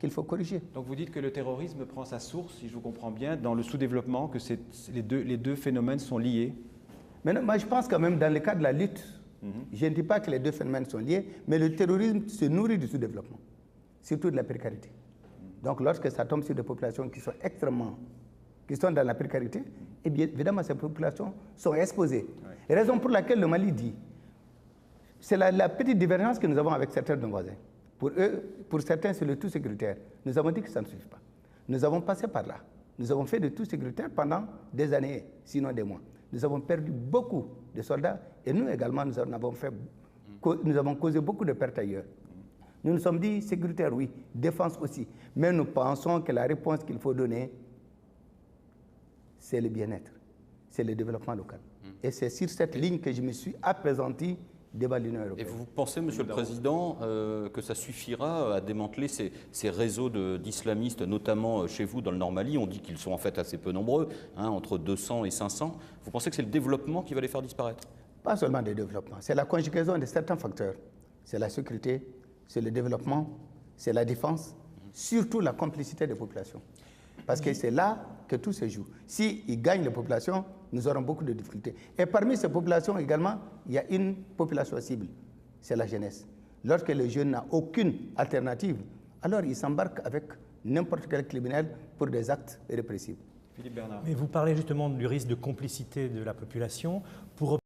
qu'il faut corriger. Donc vous dites que le terrorisme prend sa source, si je vous comprends bien, dans le sous-développement, que les deux phénomènes sont liés. Mais non, moi je pense quand même dans le cas de la lutte, je ne dis pas que les deux phénomènes sont liés, mais le terrorisme se nourrit du sous-développement, surtout de la précarité. Donc lorsque ça tombe sur des populations qui sont dans la précarité, eh bien évidemment ces populations sont exposées. Ouais. Raison pour laquelle le Mali dit, c'est la petite divergence que nous avons avec certains de nos voisins. Pour eux, pour certains, c'est le tout sécuritaire. Nous avons dit que ça ne suffit pas. Nous avons passé par là. Nous avons fait de tout sécuritaire pendant des années, sinon des mois. Nous avons perdu beaucoup de soldats et nous également, nous avons causé beaucoup de pertes ailleurs. Nous nous sommes dit sécuritaire, oui, défense aussi. Mais nous pensons que la réponse qu'il faut donner, c'est le bien-être, c'est le développement local. Et c'est sur cette ligne que je me suis appesanti devant l'Union européenne. Et vous pensez, Monsieur le Président, que ça suffira à démanteler ces réseaux d'islamistes, notamment chez vous dans le Nord-Mali? On dit qu'ils sont en fait assez peu nombreux, entre 200 et 500. Vous pensez que c'est le développement qui va les faire disparaître? Pas seulement le développement, c'est la conjugaison de certains facteurs. C'est la sécurité, c'est le développement, c'est la défense, surtout la complicité des populations. Parce que c'est là que tout se joue. S'ils gagnent les populations, nous aurons beaucoup de difficultés. Et parmi ces populations également, il y a une population cible, c'est la jeunesse. Lorsque le jeune n'a aucune alternative, alors il s'embarque avec n'importe quel criminel pour des actes répressifs. Philippe Bernard. Mais vous parlez justement du risque de complicité de la population. Pour